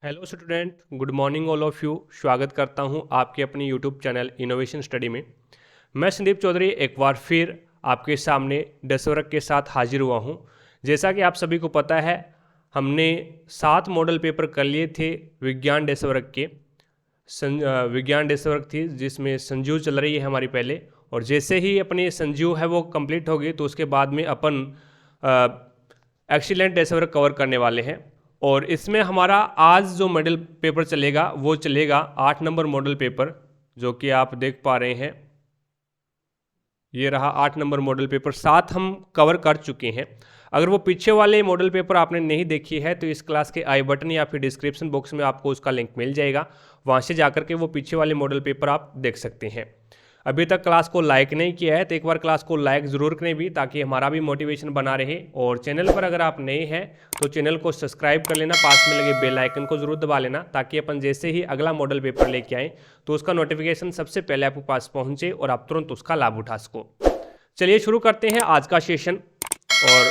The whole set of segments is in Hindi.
Hello student, good morning all of you. स्वागत करता हूं आपके अपने यूट्यूब चैनल इनोवेशन स्टडी में। मैं संदीप चौधरी एक बार फिर आपके सामने डेस्कवर्क के साथ हाजिर हुआ हूं। जैसा कि आप सभी को पता है, हमने 7 मॉडल पेपर कर लिए थे विज्ञान डेस्कवर्क के। विज्ञान डेस्कवर्क थी जिसमें संजीव चल रही है हमारी पहले, और जैसे ही अपनी संजीव है वो कंप्लीट होगी तो उसके बाद में अपन एक्सीलेंट डेस्कवर्क कवर करने वाले हैं। और इसमें हमारा आज जो मॉडल पेपर चलेगा वो चलेगा 8 नंबर मॉडल पेपर, जो कि आप देख पा रहे हैं। ये रहा 8 नंबर मॉडल पेपर, 7 हम कवर कर चुके हैं। अगर वो पीछे वाले मॉडल पेपर आपने नहीं देखी है तो इस क्लास के आई बटन या फिर डिस्क्रिप्शन बॉक्स में आपको उसका लिंक मिल जाएगा, वहाँ से जाकर के वो पीछे वाले मॉडल पेपर आप देख सकते हैं। अभी तक क्लास को लाइक नहीं किया है तो एक बार क्लास को लाइक ज़रूर करें भी, ताकि हमारा भी मोटिवेशन बना रहे। और चैनल पर अगर आप नए हैं तो चैनल को सब्सक्राइब कर लेना, पास में लगे बेल आइकन को जरूर दबा लेना, ताकि अपन जैसे ही अगला मॉडल पेपर लेके आएँ तो उसका नोटिफिकेशन सबसे पहले आपके पास पहुँचे और आप तुरंत उसका लाभ उठा सको। चलिए शुरू करते हैं आज का सेशन। और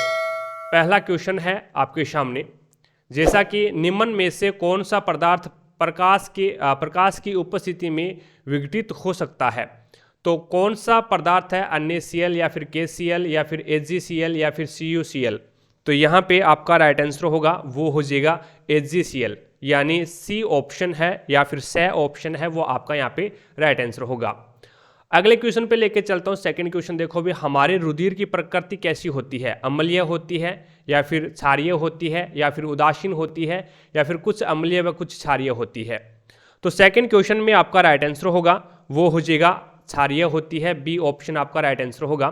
पहला क्वेश्चन है आपके सामने, जैसा कि निम्न में से कौन सा पदार्थ प्रकाश की उपस्थिति में विघटित हो सकता है। तो कौन सा पदार्थ है, NaCl या फिर KCl या फिर HgCl या फिर CuCl। तो यहाँ पे आपका राइट आंसर होगा वो हो जाएगा HgCl, यानी सी ऑप्शन है या फिर से ऑप्शन है वो आपका यहाँ पे राइट आंसर होगा। अगले क्वेश्चन पे लेके चलता हूँ। सेकंड क्वेश्चन देखो भी, हमारे रुधिर की प्रकृति कैसी होती है, अम्लीय होती है या फिर क्षारीय होती है या फिर उदासीन होती है या फिर कुछ अम्लीय व कुछ क्षारीय होती है। तो सेकंड क्वेश्चन में आपका राइट आंसर होगा वो हो जाएगा क्षारीय होती है, बी ऑप्शन आपका राइट आंसर होगा।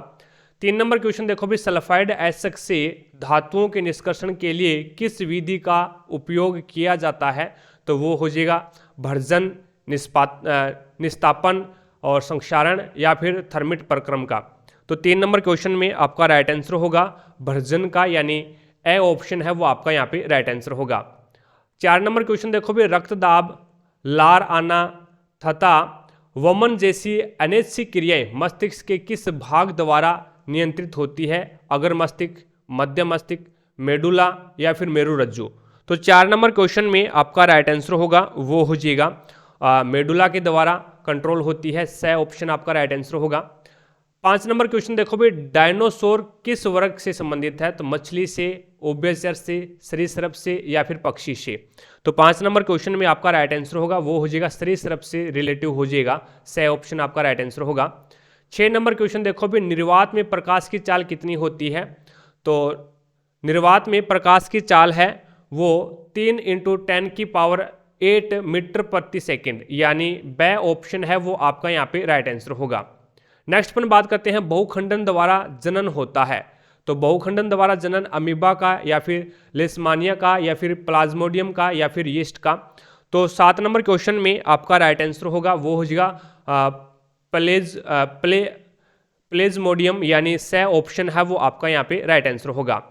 3 नंबर क्वेश्चन देखो भी, सल्फाइड एसिड से धातुओं के निष्कर्षण के लिए किस विधि का उपयोग किया जाता है। तो वो हो जाएगा भर्जन, निस्तापन और संक्षारण या फिर थर्मिट प्रक्रम का। तो 3 नंबर क्वेश्चन में आपका राइट आंसर होगा भर्जन का, यानी ए ऑप्शन है वो आपका यहाँ पे राइट आंसर होगा। 4 नंबर क्वेश्चन देखो भी, रक्तदाब, लार आना तथा वमन जैसी अनैच्छिक क्रियाएं मस्तिष्क के किस भाग द्वारा नियंत्रित होती है, अगर मस्तिष्क, मध्य मस्तिष्क, मेडुला या फिर मेरुरज्जु। तो 4 नंबर क्वेश्चन में आपका राइट आंसर होगा वो हो जाएगा मेडुला के द्वारा कंट्रोल होती है, से ऑप्शन आपका राइट आंसर होगा। 5 नंबर क्वेश्चन देखो भाई, डायनासोर किस वर्ग से संबंधित है। तो मछली से, उभयचर से, सरीसृप से या फिर पक्षी से। तो 5 नंबर क्वेश्चन में आपका राइट आंसर होगा वो हो जाएगा सरीसृप से रिलेटिव हो जाएगा, से ऑप्शन आपका राइट आंसर होगा। 6 नंबर क्वेश्चन देखो भी, निर्वात में प्रकाश की चाल कितनी होती है। तो निर्वात में प्रकाश की चाल है वो 3 × 10⁸ मीटर प्रति सेकेंड, यानी बे ऑप्शन है वो आपका यहाँ पे राइट आंसर होगा। नेक्स्ट पर बात करते हैं, बहुखंडन द्वारा जनन होता है। तो बहुखंडन द्वारा जनन अमीबा का या फिर लेशमानिया का या फिर प्लाज्मोडियम का या फिर यीस्ट का। तो 7 नंबर क्वेश्चन में आपका राइट आंसर होगा वो हो जाएगा प्लेज्मोडियम, यानी से ऑप्शन है वो आपका यहाँ पे राइट आंसर होगा।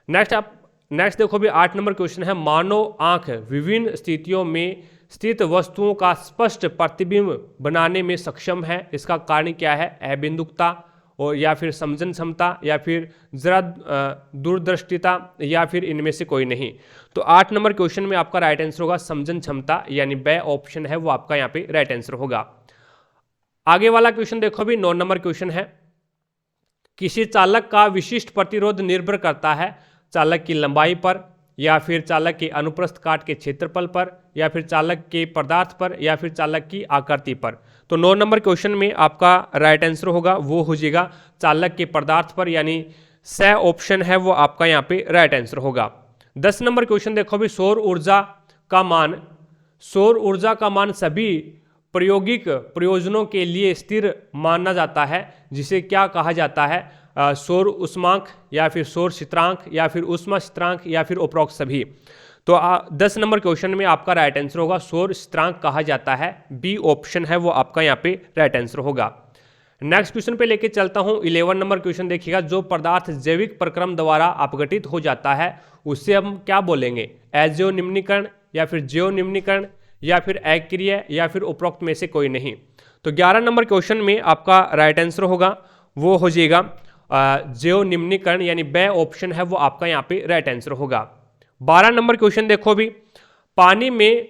नेक्स्ट देखो भी 8 नंबर क्वेश्चन है, मानव आंख विभिन्न स्थितियों में स्थित वस्तुओं का स्पष्ट प्रतिबिंब बनाने में सक्षम है, इसका कारण क्या है, अबिंदुकता और या फिर समझन क्षमता या फिर जरा दूरदृष्टिता या फिर इनमें से कोई नहीं। तो 8 नंबर क्वेश्चन में आपका राइट आंसर होगा समझन क्षमता, यानी बे ऑप्शन है वो आपका यहाँ पे राइट आंसर होगा। आगे वाला क्वेश्चन देखो भी 9 नंबर क्वेश्चन है, किसी चालक का विशिष्ट प्रतिरोध निर्भर करता है चालक की लंबाई पर या फिर चालक के अनुप्रस्थ काट के क्षेत्रफल पर या फिर चालक के पदार्थ पर या फिर चालक की आकृति पर। तो 9 नंबर क्वेश्चन में आपका राइट आंसर होगा वो हो जाएगा चालक के पदार्थ पर, यानी से ऑप्शन है वो आपका यहाँ पे राइट आंसर होगा। 10 नंबर क्वेश्चन देखो भी, सौर ऊर्जा का मान सभी प्रायोगिक प्रयोजनों के लिए स्थिर माना जाता है, जिसे क्या कहा जाता है, सौर उष्मांक या फिर सौर स्थिरांक या फिर ऊष्मा स्थिरांक या फिर उपरोक्त सभी। तो 10 नंबर क्वेश्चन में आपका राइट आंसर होगा सौर स्थिरांक कहा जाता है, बी ऑप्शन है वो आपका यहाँ पे राइट आंसर होगा। नेक्स्ट क्वेश्चन पे लेके चलता हूँ। 11 नंबर क्वेश्चन देखिएगा, जो पदार्थ जैविक प्रक्रम द्वारा अपघटित हो जाता है उससे हम क्या बोलेंगे, अजैव निम्नीकरण या फिर जैव निम्नीकरण या फिर अक्रिय या फिर उपरोक्त में से कोई नहीं। तो 11 नंबर क्वेश्चन में आपका राइट आंसर होगा वो हो जाएगा जैव निम्नीकरण, यानी बे ऑप्शन है वो आपका यहाँ पे राइट आंसर होगा। 12 नंबर क्वेश्चन देखो भी, पानी में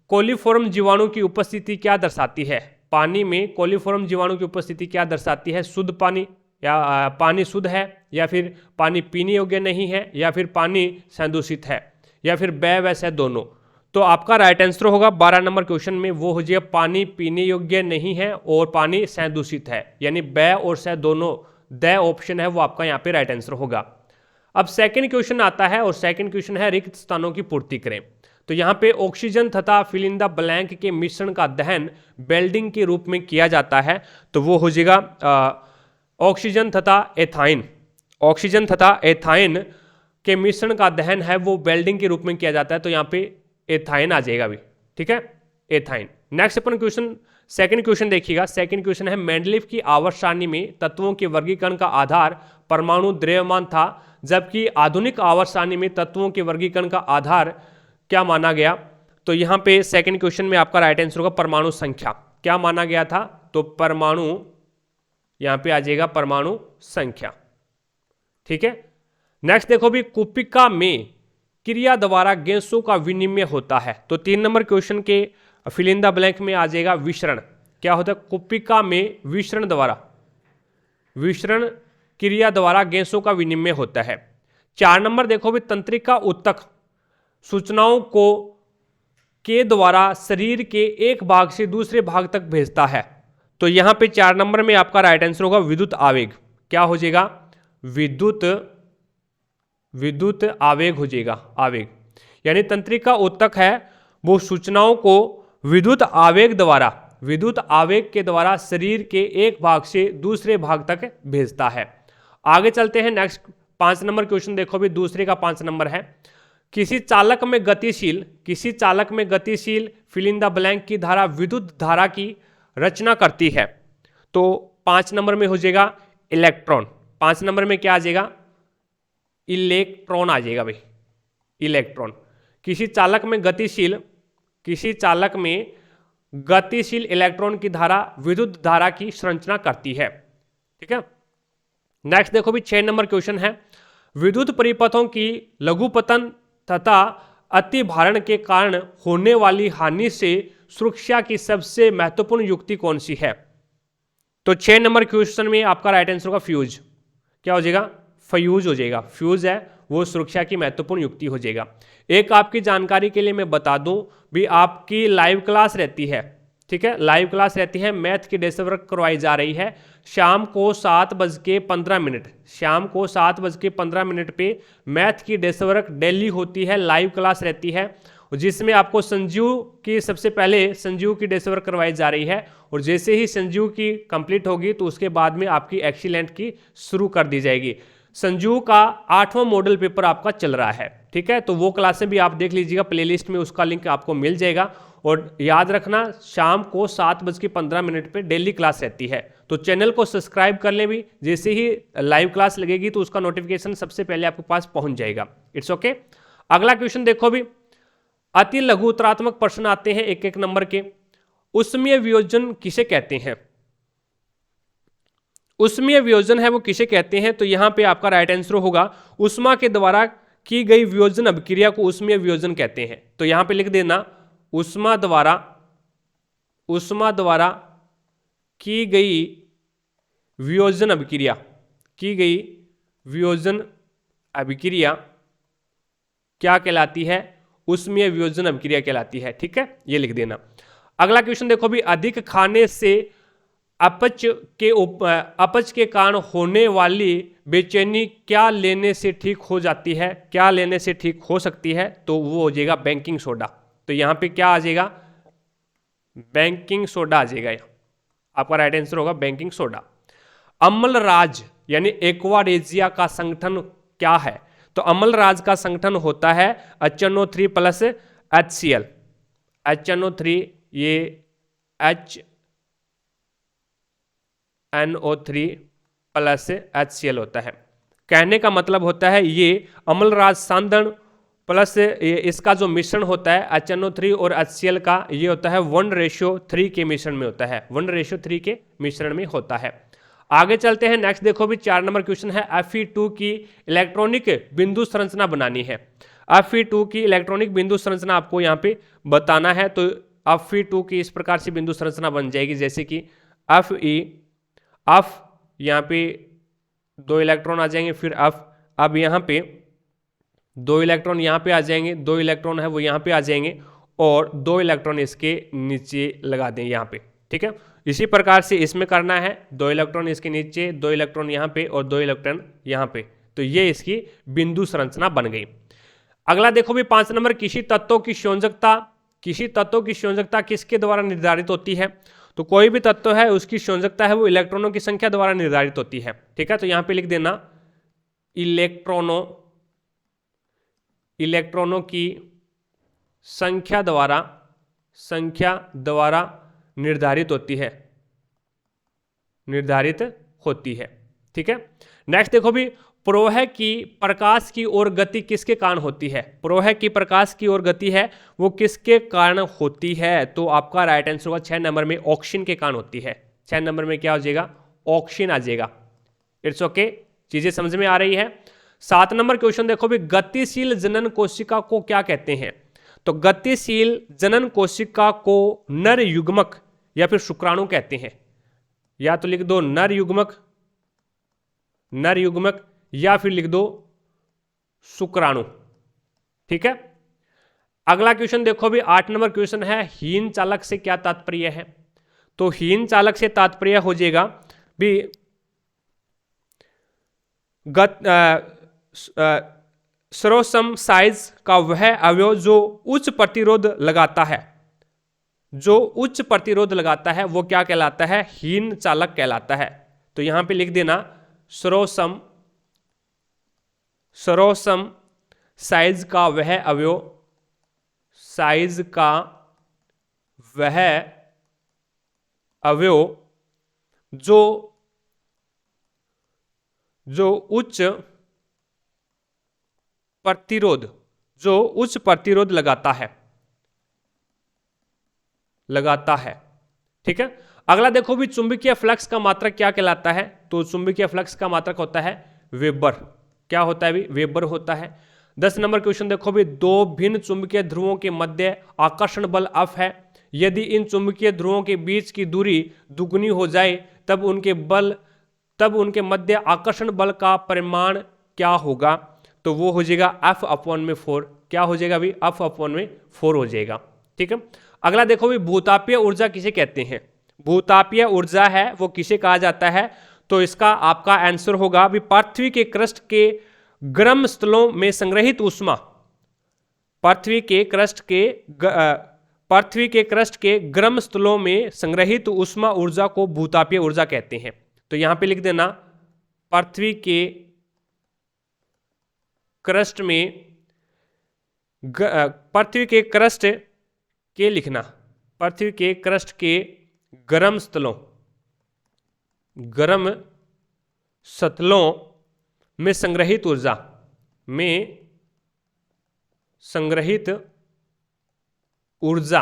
कोलिफॉर्म जीवाणु की उपस्थिति क्या दर्शाती है? पानी में कोलिफॉर्म जीवाणु की उपस्थिति क्या दर्शाती है? शुद्ध पानी, या पानी शुद्ध है, या फिर पानी पीने योग्य नहीं है, या फिर पानी संदूषित है, या फिर ब वैसे दोनों। तो आपका राइट आंसर होगा 12 नंबर क्वेश्चन में वो हो जाएगा पानी पीने योग्य नहीं है और पानी संदूषित है, यानी ब और स दोनों, द ऑप्शन है वो आपका यहाँ पे राइट आंसर होगा। अब सेकंड क्वेश्चन आता है और सेकंड क्वेश्चन है रिक्त स्थानों की पूर्ति करें। तो यहाँ पे ऑक्सीजन तथा फिल इन द ब्लैंक के मिश्रण का दहन वेल्डिंग के रूप में किया जाता है, तो वो हो जाएगा ऑक्सीजन तथा एथाइन। ऑक्सीजन तथा एथाइन के मिश्रण का दहन है वो वेल्डिंग के रूप में किया जाता है, तो यहाँ पे एथाइन आ जाएगा अभी, ठीक है, एथाइन। नेक्स्ट अपन क्वेश्चन, सेकंड क्वेश्चन देखिएगा। सेकंड क्वेश्चन है मेंडलीफ की आवर्त सारणी में तत्वों के वर्गीकरण का आधार परमाणु द्रव्यमान था, जबकि आधुनिक आवर्त सारणी में तत्वों के वर्गीकरण का आधार क्या माना गया? तो यहाँ पे सेकंड क्वेश्चन में आपका राइट आंसर होगा परमाणु संख्या। क्या माना गया था? तो परमाणु, यहाँ पे आ जाएगा परमाणु संख्या, ठीक है। नेक्स्ट देखो भी, कुपिका में क्रिया द्वारा गैसों का विनिमय होता है, तो 3 नंबर क्वेश्चन के फिल इन द ब्लैंक में आ जाएगा विसरण। क्या होता है? कुपिका में विसरण द्वारा, विसरण क्रिया द्वारा गैसों का विनिमय होता है। 4 नंबर देखो भी, तंत्रिका ऊतक सूचनाओं को के द्वारा शरीर के एक भाग से दूसरे भाग तक भेजता है, तो यहां पे 4 नंबर में आपका राइट आंसर होगा विद्युत आवेग। क्या हो जाएगा? विद्युत आवेग हो जाएगा, आवेग। यानी तंत्रिका ऊतक है वो सूचनाओं को विद्युत आवेग के द्वारा शरीर के एक भाग से दूसरे भाग तक भेजता है। आगे चलते हैं। नेक्स्ट 5 नंबर क्वेश्चन देखो भी, दूसरे का 5 नंबर है, किसी चालक में गतिशील फिल इन द ब्लैंक की धारा विद्युत धारा की रचना करती है, तो 5 नंबर में हो जाएगा इलेक्ट्रॉन। 5 नंबर में क्या आ जाएगा? इलेक्ट्रॉन आ जाएगा भाई, इलेक्ट्रॉन। किसी चालक में गतिशील इलेक्ट्रॉन की धारा विद्युत धारा की संरचना करती है, ठीक है। नेक्स्ट देखो भी 6 नंबर क्वेश्चन है, विद्युत परिपथों की लघुपतन तथा अति भारण के कारण होने वाली हानि से सुरक्षा की सबसे महत्वपूर्ण युक्ति कौन सी है? तो 6 नंबर क्वेश्चन में आपका राइट आंसर होगा फ्यूज। क्या हो जाएगा? फ्यूज हो जाएगा। फ्यूज है वो सुरक्षा की महत्वपूर्ण युक्ति हो जाएगा। एक आपकी जानकारी के लिए मैं बता दूं भी, आपकी लाइव क्लास रहती है, ठीक है, लाइव क्लास रहती है, मैथ की डेस्क वर्क करवाई जा रही है शाम को 7:15, शाम को 7:15 पे मैथ की डेस्क वर्क डेली होती है, लाइव क्लास रहती है, जिसमें आपको संजीव की सबसे पहले संजीव की डेस्क वर्क करवाई जा रही है, और जैसे ही संजीव की कंप्लीट होगी तो उसके बाद में आपकी एक्सीलेंट की शुरू कर दी जाएगी। संजीव का 8वां मॉडल पेपर आपका चल रहा है, ठीक है, तो वो क्लासें भी आप देख लीजिएगा, प्लेलिस्ट में उसका लिंक आपको मिल जाएगा। और याद रखना शाम को 7:15 पे डेली क्लास रहती है, तो चैनल को सब्सक्राइब कर लें भी, जैसे ही लाइव क्लास लगेगी तो उसका नोटिफिकेशन सबसे पहले आपके पास पहुंच जाएगा। It's okay. अगला क्वेश्चन देखो भी, अति लघु उत्तरात्मक प्रश्न आते हैं 1-1 नंबर के। उष्मीय वियोजन किसे कहते हैं? उष्मीय वियोजन है वो किसे कहते हैं? तो यहां पे आपका राइट आंसर होगा उष्मा के द्वारा की गई वियोजन अभिक्रिया को उष्मीय वियोजन कहते हैं। तो यहां पे लिख देना उष्मा द्वारा की गई वियोजन अभिक्रिया क्या कहलाती है? उष्मीय वियोजन अभिक्रिया कहलाती है, ठीक है, ये लिख देना। अगला क्वेश्चन देखो भी, अधिक खाने से अपच के कारण होने वाली बेचैनी क्या लेने से ठीक हो जाती है, क्या लेने से ठीक हो सकती है? तो वो हो जाएगा बेकिंग सोडा। तो यहाँ पे क्या आ जाएगा? बेकिंग सोडा आ जाएगा, आपका राइट आंसर होगा बेकिंग सोडा। अम्लराज यानी एक्वारेजिया का संगठन क्या है? तो अम्लराज का संगठन होता है HNO3 प्लस HCl। HNO3 ये HNO3 प्लस HCl होता है। कहने का मतलब होता है ये अम्लराज सांधन प्लस इसका जो मिश्रण होता है HNO3 और HCl का, ये होता है 1:3 के मिश्रण में होता है, 1:3 के मिश्रण में होता है। आगे चलते हैं। नेक्स्ट देखो भी 4 नंबर क्वेश्चन है, Fe2 की इलेक्ट्रॉनिक बिंदु संरचना बनानी है। Fe2 की इलेक्ट्रॉनिक बिंदु संरचना आपको यहाँ पे बताना है। तो Fe2 की इस प्रकार से बिंदु संरचना बन जाएगी, जैसे कि F यहाँ पे 2 इलेक्ट्रॉन आ जाएंगे, फिर अब यहाँ पे 2 इलेक्ट्रॉन यहाँ पे आ जाएंगे, 2 इलेक्ट्रॉन है वो यहाँ पे आ जाएंगे और 2 इलेक्ट्रॉन इसके नीचे लगा देंगे यहाँ पे, ठीक है। इसी प्रकार से इसमें करना है, 2 इलेक्ट्रॉन इसके नीचे, 2 इलेक्ट्रॉन यहाँ पे और 2 इलेक्ट्रॉन यहाँ पे। तो ये इसकी बिंदु संरचना बन गई। अगला देखो भी 5 नंबर, किसी तत्वों की संयोजकता। किसी तत्वों की संयोजकता किसके द्वारा निर्धारित होती है? तो कोई भी तत्व है उसकी संयोजकता है वो इलेक्ट्रॉनों की संख्या द्वारा निर्धारित होती है, ठीक है। तो यहाँ पे लिख देना इलेक्ट्रॉनों की संख्या द्वारा निर्धारित होती है, ठीक है। नेक्स्ट देखो भी, प्रोह की प्रकाश की ओर गति किसके कारण होती है? प्रोह की प्रकाश की ओर गति है वो किसके कारण होती है? तो आपका राइट आंसर होगा 6 नंबर में ऑक्सीजन के कारण होती है। 6 नंबर में क्या हो जाएगा? ऑक्सीजन आ जाएगा। इट्स ओके, चीजें समझ में आ रही है। 7 नंबर क्वेश्चन देखो भी, गतिशील जनन कोशिका को क्या कहते हैं? तो गतिशील जनन कोशिका को नर युग्मक या फिर शुक्राणु कहते हैं। या तो लिख दो नर युग्मक या फिर लिख दो शुक्राणु, ठीक है। अगला क्वेश्चन देखो भी 8 नंबर क्वेश्चन है, हीन चालक से क्या तात्पर्य है? तो हीन चालक से तात्पर्य हो जाएगा भी सर्वसम साइज का वह अवयव जो उच्च प्रतिरोध लगाता है, वो क्या कहलाता है? हीन चालक कहलाता है। तो यहां पे लिख देना सर्वसम साइज का वह अवयव जो उच्च प्रतिरोध लगाता है, ठीक है। अगला देखो भी, चुंबकीय फ्लक्स का मात्रक क्या कहलाता है? तो चुंबकीय फ्लक्स का मात्रक होता है वेबर। क्या होता है भी? वेबर होता है। 10 नंबर क्वेश्चन देखो भी, 2 भिन्न चुंबकीय ध्रुवों के मध्य आकर्षण बल F है। यदि इन चुंबकीय ध्रुवों के बीच की दूरी दुगुनी हो जाए तब उनके मध्य आकर्षण बल का परिमाण क्या होगा? तो वो हो जाएगा F/4। क्या हो जाएगा भी? F/4 हो जाएगा, ठीक है। अगला देखो भी, भूतापीय ऊर्जा किसे कहते हैं? भूतापीय ऊर्जा है वो किसे कहा जाता है? तो इसका आपका आंसर होगा भी पृथ्वी के क्रस्ट के गर्म स्थलों में संग्रहित ऊष्मा। पृथ्वी के क्रस्ट के गर्म स्थलों में संग्रहित ऊष्मा ऊर्जा को भूतापीय ऊर्जा कहते हैं। तो यहां पे लिख देना पृथ्वी के क्रस्ट के गर्म स्थलों में संग्रहित ऊर्जा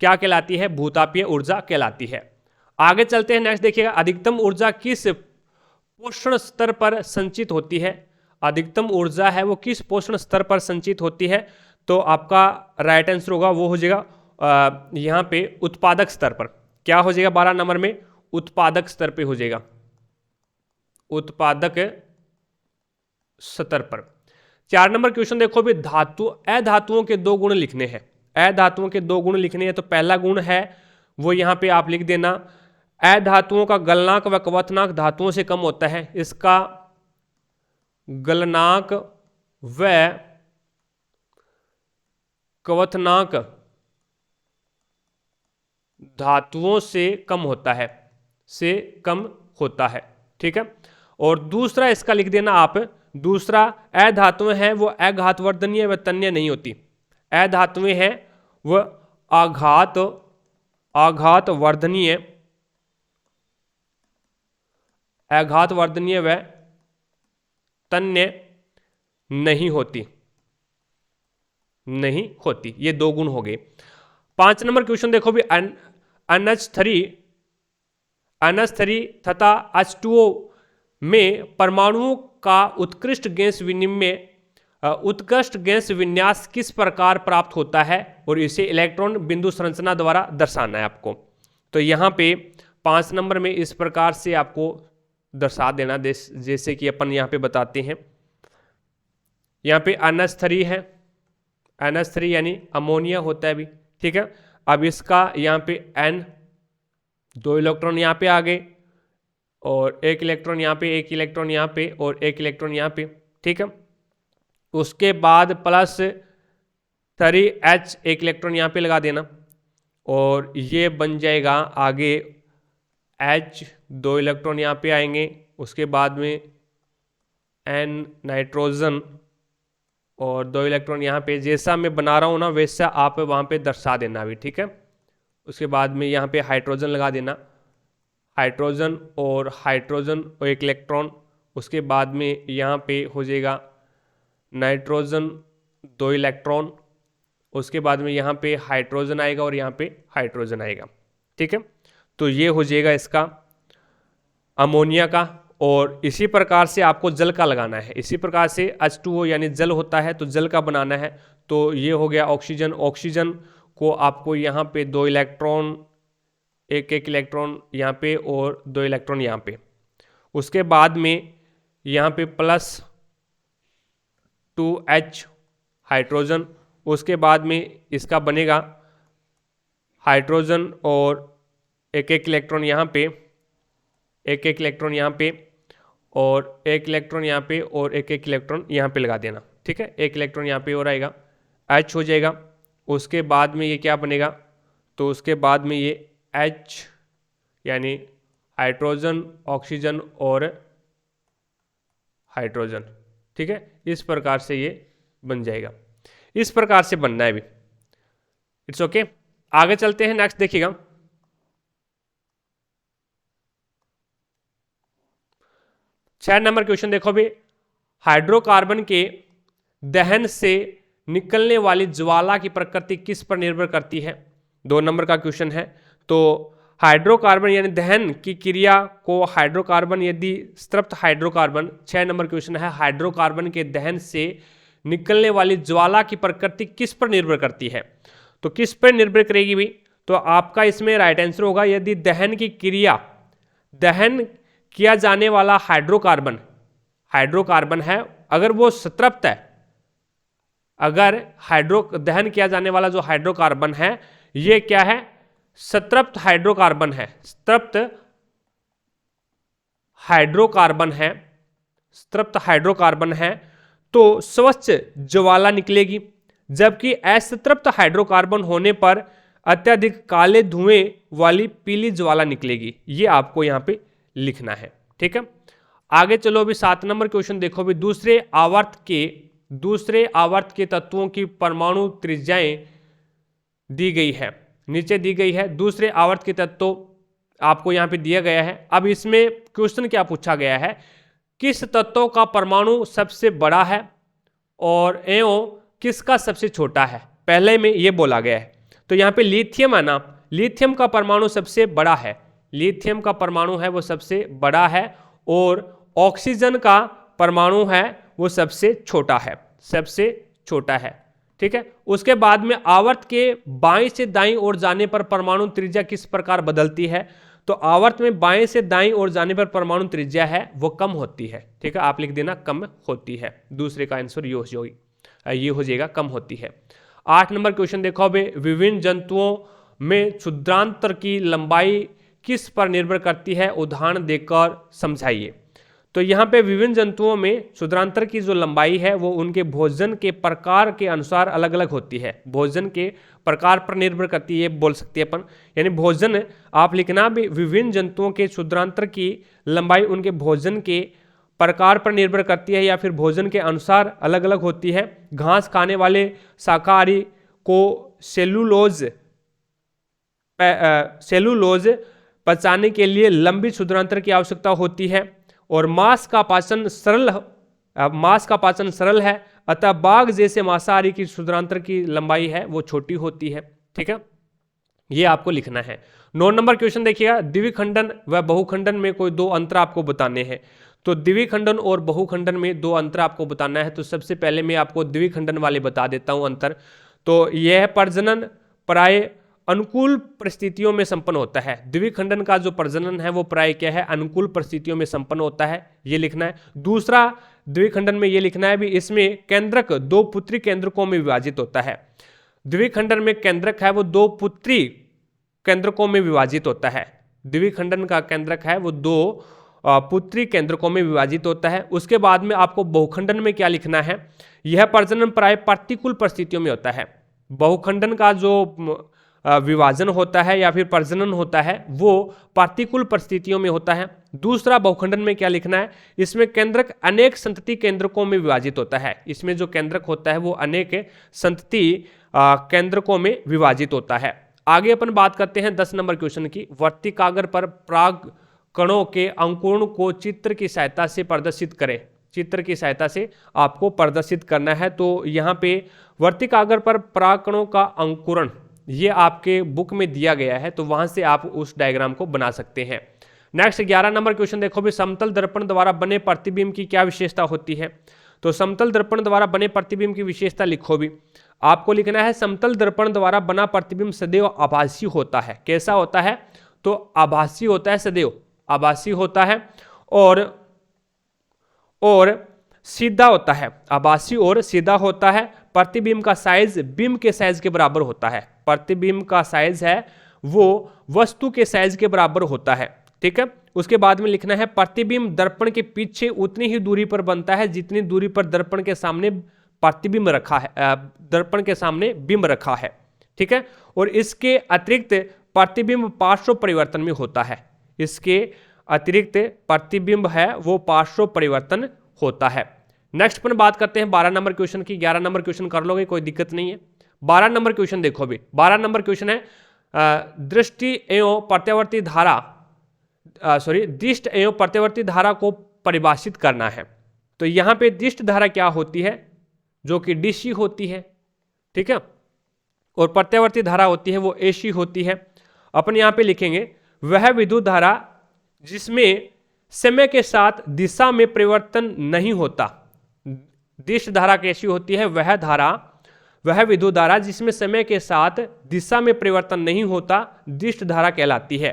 क्या कहलाती है? भूतापीय ऊर्जा कहलाती है। आगे चलते हैं, नेक्स्ट देखिएगा, अधिकतम ऊर्जा किस पोषण स्तर पर संचित होती है? अधिकतम ऊर्जा है वो किस पोषण स्तर पर संचित होती है? तो आपका राइट आंसर होगा वो हो जाएगा यहाँ पे उत्पादक स्तर पर। क्या हो जाएगा 12 नंबर में? उत्पादक स्तर पे हो जाएगा, उत्पादक स्तर पर। 4 नंबर क्वेश्चन देखो भी, अधातुओं के 2 गुण लिखने हैं। अधातुओं के 2 गुण लिखने हैं। तो पहला गुण है वो यहाँ पे आप लिख देना, अधातुओं का गलनांक व क्वथनांक धातुओं से कम होता है। इसका गलनांक व क्वथनांक धातुओं से कम होता है, ठीक है। और दूसरा इसका लिख देना आप, दूसरा अधातुएं हैं वो अघातवर्धनीय व तन्य नहीं होती। अधातुएं हैं वो अघातवर्धनीय व तन्य नहीं होती। ये 2 गुण हो गए। 5 नंबर क्वेश्चन देखो भी, NH3 तथा H2O में परमाणुओं का उत्कृष्ट गैस विनिमय उत्कृष्ट गैस विन्यास किस प्रकार प्राप्त होता है और इसे इलेक्ट्रॉन बिंदु संरचना द्वारा दर्शाना है आपको। तो यहाँ पे 5 नंबर में इस प्रकार से आपको दर्शा देना, जैसे कि अपन यहाँ पे बताते हैं। यहाँ पे NH3 है, NH3 यानी अमोनिया होता है अभी, ठीक है। अब इसका यहाँ पे N 2 इलेक्ट्रॉन यहाँ पे आ गए और 1 इलेक्ट्रॉन यहाँ पे, 1 इलेक्ट्रॉन यहाँ पे और 1 इलेक्ट्रॉन यहाँ पे, ठीक है। उसके बाद प्लस 3H 1 इलेक्ट्रॉन यहाँ पे लगा देना और ये बन जाएगा आगे H 2 इलेक्ट्रॉन यहाँ पे आएंगे। उसके बाद में N नाइट्रोजन और 2 इलेक्ट्रॉन यहाँ पे, जैसा मैं बना रहा हूँ ना वैसा आप वहाँ पे दर्शा देना भी, ठीक है। उसके बाद में यहाँ पे हाइड्रोजन लगा देना, हाइड्रोजन और 1 इलेक्ट्रॉन। उसके बाद में यहाँ पे हो जाएगा नाइट्रोजन 2 इलेक्ट्रॉन। उसके बाद में यहाँ पे हाइड्रोजन आएगा और यहाँ पे हाइड्रोजन आएगा, ठीक है। तो ये हो जाएगा इसका अमोनिया का। और इसी प्रकार से आपको जल का लगाना है। इसी प्रकार से H2O यानी जल होता है तो जल का बनाना है। तो ये हो गया ऑक्सीजन। ऑक्सीजन को आपको यहाँ पे 2 इलेक्ट्रॉन, 1 इलेक्ट्रॉन यहाँ पे और 2 इलेक्ट्रॉन यहाँ पे। उसके बाद में यहाँ पे प्लस 2H हाइड्रोजन। उसके बाद में इसका बनेगा हाइड्रोजन और 1 इलेक्ट्रॉन यहाँ पे, 1 इलेक्ट्रॉन यहाँ पे और 1 इलेक्ट्रॉन यहाँ पे और 1 इलेक्ट्रॉन यहाँ पे लगा देना, ठीक है। 1 इलेक्ट्रॉन यहाँ पे और आएगा, H हो जाएगा। उसके बाद में ये क्या बनेगा, तो उसके बाद में ये H यानी हाइड्रोजन, ऑक्सीजन और हाइड्रोजन, ठीक है। इस प्रकार से ये बन जाएगा। इस प्रकार से बनना है अभी, इट्स ओके। आगे चलते हैं, नेक्स्ट देखिएगा। छह नंबर क्वेश्चन देखो भी, हाइड्रोकार्बन के दहन से निकलने वाली ज्वाला की प्रकृति किस पर निर्भर करती है। 2 नंबर का क्वेश्चन है। तो हाइड्रोकार्बन यानी दहन की क्रिया को हाइड्रोकार्बन यदि तृप्त हाइड्रोकार्बन, 6 नंबर क्वेश्चन है, हाइड्रोकार्बन के दहन से निकलने वाली ज्वाला की प्रकृति किस पर निर्भर करती है। तो किस पर निर्भर करेगी भी, तो आपका इसमें राइट आंसर होगा यदि दहन की क्रिया, दहन किया जाने वाला हाइड्रोकार्बन है, अगर वो संतृप्त है, अगर दहन किया जाने वाला जो हाइड्रोकार्बन है ये क्या है, संतृप्त हाइड्रोकार्बन है, संतृप्त हाइड्रोकार्बन है, तो स्वच्छ ज्वाला निकलेगी। जबकि असंतृप्त हाइड्रोकार्बन होने पर अत्यधिक काले धुएं वाली पीली ज्वाला निकलेगी। ये आपको यहाँ पे लिखना है, ठीक है। आगे चलो अभी 7 नंबर क्वेश्चन देखो भी, दूसरे आवर्त के तत्वों की परमाणु त्रिज्याएं दी गई है, नीचे दी गई है। दूसरे आवर्त के तत्व आपको यहाँ पे दिया गया है। अब इसमें क्वेश्चन क्या पूछा गया है, किस तत्व का परमाणु सबसे बड़ा है और एवं किसका सबसे छोटा है, पहले में ये बोला गया है। तो यहाँ पे लिथियम है ना, लिथियम का परमाणु सबसे बड़ा है, लिथियम का परमाणु है वो सबसे बड़ा है, और ऑक्सीजन का परमाणु है वो सबसे छोटा है, ठीक है। उसके बाद में आवर्त के बाएं से दाईं ओर जाने पर परमाणु त्रिज्या किस प्रकार बदलती है। तो आवर्त में बाएं से दाईं ओर जाने पर परमाणु त्रिज्या है वो कम होती है, ठीक है। आप लिख देना कम होती है, दूसरे का आंसर ये हो जाएगा कम होती है। 8 नंबर क्वेश्चन देखो अभी, विभिन्न जंतुओं में क्षुद्रांतर की लंबाई किस पर निर्भर करती है, उदाहरण देकर समझाइए। तो यहाँ पे विभिन्न जंतुओं में क्षुद्रांतर की जो लंबाई है वो उनके भोजन के प्रकार के अनुसार अलग अलग होती है, भोजन के प्रकार पर निर्भर करती है, बोल सकते हैं अपन। यानी भोजन आप लिखना भी, विभिन्न जंतुओं के क्षुद्रांतर की लंबाई उनके भोजन के प्रकार पर निर्भर करती है या फिर भोजन के अनुसार अलग अलग होती है। घास खाने वाले शाकाहारी को सेलुलोज पचाने के लिए लंबी क्षुद्रांतर की आवश्यकता होती है, और मांस का पाचन सरल है, अतः बाघ जैसे मांसाहारी की क्षुद्रांतर की लंबाई है वो छोटी होती है, ठीक है। ये आपको लिखना है। 9 नंबर क्वेश्चन देखिएगा, द्विखंडन व बहुखंडन में कोई 2 अंतर आपको बताने हैं। तो द्विखंडन और बहुखंडन में दो अंतर आपको बताना है। तो सबसे पहले मैं आपको द्विखंडन वाले बता देता हूं अंतर। तो यह प्रजनन प्राय अनुकूल परिस्थितियों में संपन्न होता है। द्विखंडन का जो प्रजनन है वो प्राय क्या है, अनुकूल परिस्थितियों में संपन्न होता है, ये लिखना है। दूसरा द्विखंडन में ये लिखना है भी इसमें केंद्रक दो पुत्री केंद्रकों में विभाजित होता है। द्विखंडन में केंद्रक है वो दो पुत्री केंद्रकों में विभाजित होता है। द्विखंडन का केंद्रक है वो दो पुत्री केंद्रकों में विभाजित होता है। उसके बाद में आपको बहुखंडन में क्या लिखना है, यह प्रजनन प्राय प्रतिकूल परिस्थितियों में होता है। बहुखंडन का जो विभाजन होता है या फिर प्रजनन होता है वो प्रतिकूल परिस्थितियों में होता है। दूसरा बहुखंडन में क्या लिखना है, इसमें केंद्रक अनेक संतति केंद्रकों में विभाजित होता है। इसमें जो केंद्रक होता है वो अनेक संतति केंद्रकों में विभाजित होता है। आगे अपन बात करते हैं 10 नंबर क्वेश्चन की। वर्तिकाग्र पर पराग कणों के अंकुरण को चित्र की सहायता से प्रदर्शित करें। चित्र की सहायता से आपको प्रदर्शित करना है। तो यहाँ पे वर्तिकाग्र पर पराग कणों का अंकुरण ये आपके बुक में दिया गया है, तो वहां से आप उस डायग्राम को बना सकते हैं। नेक्स्ट 11 नंबर क्वेश्चन देखो भी, समतल दर्पण द्वारा बने प्रतिबिंब की क्या विशेषता होती है। तो समतल दर्पण द्वारा बने प्रतिबिंब की विशेषता लिखो भी। आपको लिखना है समतल दर्पण द्वारा बना प्रतिबिंब सदैव आभासी होता है। कैसा होता है, तो आभासी होता है, सदैव आभासी होता है और सीधा होता है। आभासी और सीधा होता है। प्रतिबिंब का साइज बिंब के साइज के बराबर होता है। प्रतिबिंब का साइज है वो वस्तु के साइज के बराबर होता है, ठीक है। उसके बाद में लिखना है प्रतिबिंब दर्पण के पीछे उतनी ही दूरी पर बनता है जितनी दूरी पर दर्पण के सामने प्रतिबिंब रखा है, दर्पण के सामने बिंब रखा है, ठीक है। और इसके अतिरिक्त प्रतिबिंब पार्श्व परिवर्तन में होता है। इसके अतिरिक्त प्रतिबिंब है वो पार्श्व परिवर्तन होता है। नेक्स्ट पर बात करते हैं 12 नंबर क्वेश्चन की। 11 नंबर क्वेश्चन कर लोगे, कोई दिक्कत नहीं है। 12 नंबर क्वेश्चन देखो भी। 12 नंबर क्वेश्चन है दृष्टि एवं प्रत्यावर्ती धारा, दृष्ट एवं प्रत्यावर्ती धारा को परिभाषित करना है। तो यहां पे दृष्ट धारा क्या होती है, जो कि डीसी होती है, ठीक है, और प्रत्यावर्ती धारा होती है वो एसी होती है। अपन यहां पे लिखेंगे वह विद्युत धारा जिसमें समय के साथ दिशा में परिवर्तन नहीं होता। दृष्ट धारा कैसी होती है, वह विद्युत धारा जिसमें समय के साथ दिशा में परिवर्तन नहीं होता दृष्ट धारा कहलाती है।